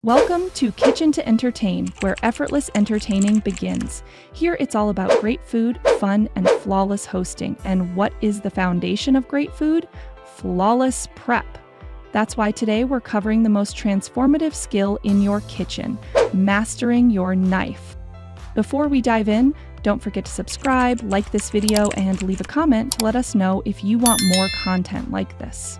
Welcome to Kitchen to Entertain, where effortless entertaining begins. Here it's all about great food, fun, and flawless hosting. And what is the foundation of great food? Flawless prep. That's why today we're covering the most transformative skill in your kitchen, mastering your knife. Before we dive in, don't forget to subscribe, like this video, and leave a comment to let us know if you want more content like this.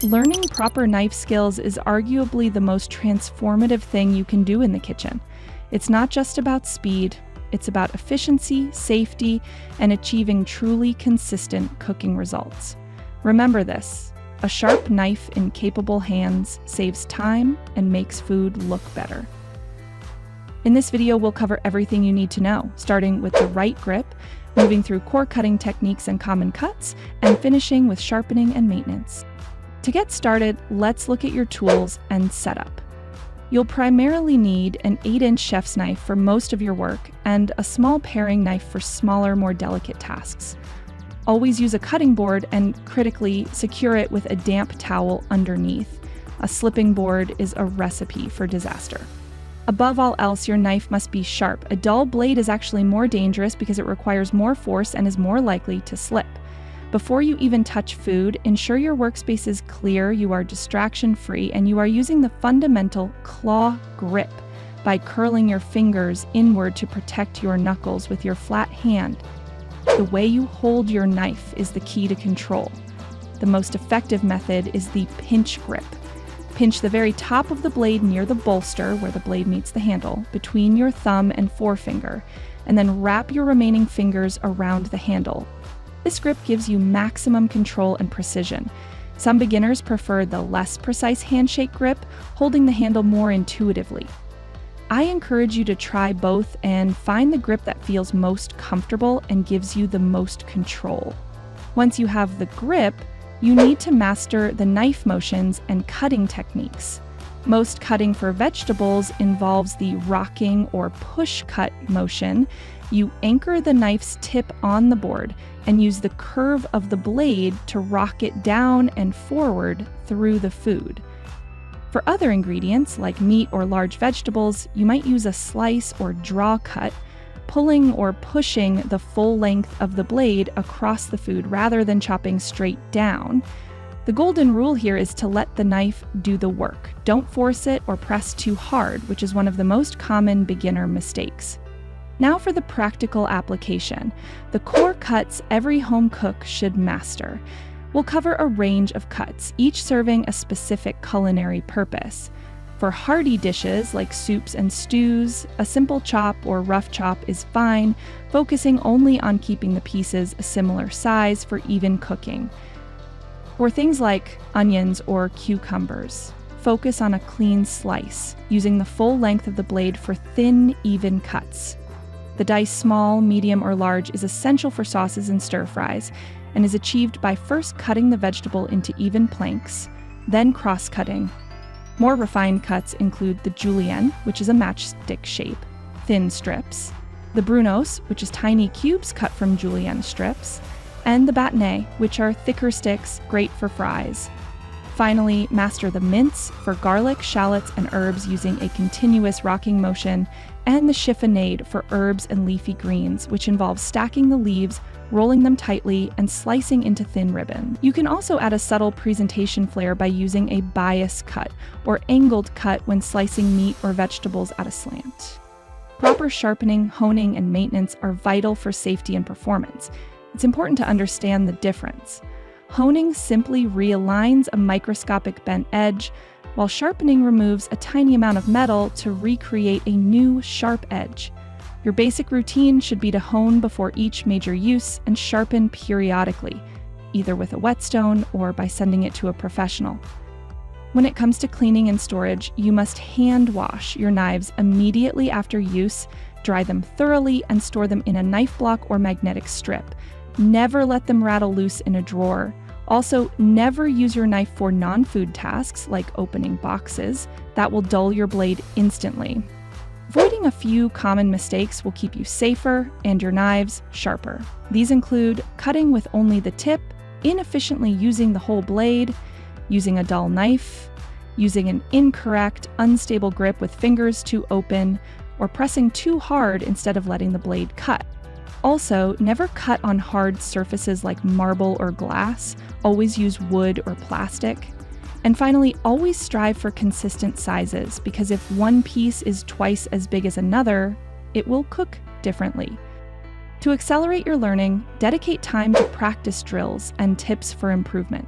Learning proper knife skills is arguably the most transformative thing you can do in the kitchen. It's not just about speed, it's about efficiency, safety, and achieving truly consistent cooking results. Remember this, a sharp knife in capable hands saves time and makes food look better. In this video, we'll cover everything you need to know, starting with the right grip, moving through core cutting techniques and common cuts, and finishing with sharpening and maintenance. To get started, let's look at your tools and setup. You'll primarily need an 8-inch chef's knife for most of your work and a small paring knife for smaller, more delicate tasks. Always use a cutting board and, critically, secure it with a damp towel underneath. A slipping board is a recipe for disaster. Above all else, your knife must be sharp. A dull blade is actually more dangerous because it requires more force and is more likely to slip. Before you even touch food, ensure your workspace is clear, you are distraction-free, and you are using the fundamental claw grip by curling your fingers inward to protect your knuckles with your flat hand. The way you hold your knife is the key to control. The most effective method is the pinch grip. Pinch the very top of the blade near the bolster, where the blade meets the handle, between your thumb and forefinger, and then wrap your remaining fingers around the handle. This grip gives you maximum control and precision. Some beginners prefer the less precise handshake grip, holding the handle more intuitively. I encourage you to try both and find the grip that feels most comfortable and gives you the most control. Once you have the grip, you need to master the knife motions and cutting techniques. Most cutting for vegetables involves the rocking or push cut motion. You anchor the knife's tip on the board and use the curve of the blade to rock it down and forward through the food. For other ingredients, like meat or large vegetables, you might use a slice or draw cut, pulling or pushing the full length of the blade across the food rather than chopping straight down. The golden rule here is to let the knife do the work. Don't force it or press too hard, which is one of the most common beginner mistakes. Now for the practical application, the core cuts every home cook should master. We'll cover a range of cuts, each serving a specific culinary purpose. For hearty dishes like soups and stews, a simple chop or rough chop is fine, focusing only on keeping the pieces a similar size for even cooking. For things like onions or cucumbers, focus on a clean slice, using the full length of the blade for thin, even cuts. The dice small, medium, or large is essential for sauces and stir-fries, and is achieved by first cutting the vegetable into even planks, then cross-cutting. More refined cuts include the julienne, which is a matchstick shape, thin strips, the brunos, which is tiny cubes cut from julienne strips, and the bâtonnet, which are thicker sticks, great for fries. Finally, master the mince for garlic, shallots, and herbs using a continuous rocking motion, and the chiffonade for herbs and leafy greens, which involves stacking the leaves, rolling them tightly, and slicing into thin ribbons. You can also add a subtle presentation flair by using a bias cut, or angled cut when slicing meat or vegetables at a slant. Proper sharpening, honing, and maintenance are vital for safety and performance. It's important to understand the difference. Honing simply realigns a microscopic bent edge, while sharpening removes a tiny amount of metal to recreate a new sharp edge. Your basic routine should be to hone before each major use and sharpen periodically, either with a whetstone or by sending it to a professional. When it comes to cleaning and storage, you must hand wash your knives immediately after use, dry them thoroughly, and store them in a knife block or magnetic strip. Never let them rattle loose in a drawer. Also, never use your knife for non-food tasks like opening boxes. That will dull your blade instantly. Avoiding a few common mistakes will keep you safer and your knives sharper. These include cutting with only the tip, inefficiently using the whole blade, using a dull knife, using an incorrect, unstable grip with fingers too open, or pressing too hard instead of letting the blade cut. Also, never cut on hard surfaces like marble or glass. Always use wood or plastic. And finally, always strive for consistent sizes, because if one piece is twice as big as another, it will cook differently. To accelerate your learning, dedicate time to practice drills and tips for improvement.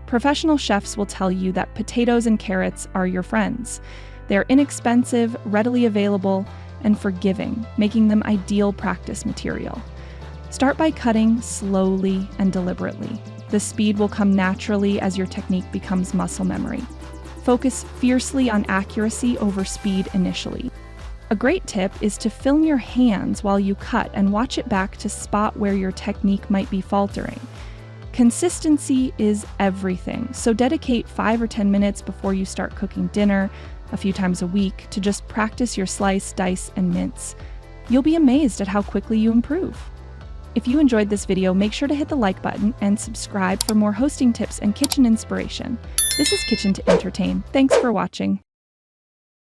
Professional chefs will tell you that potatoes and carrots are your friends. They're inexpensive, readily available, and forgiving, making them ideal practice material. Start by cutting slowly and deliberately. The speed will come naturally as your technique becomes muscle memory. Focus fiercely on accuracy over speed initially. A great tip is to film your hands while you cut and watch it back to spot where your technique might be faltering. Consistency is everything, so dedicate 5 or 10 minutes before you start cooking dinner, a few times a week, to just practice your slice, dice, and mince. You'll be amazed at how quickly you improve. If you enjoyed this video, make sure to hit the like button and subscribe for more hosting tips and kitchen inspiration. This is Kitchen to Entertain. Thanks for watching.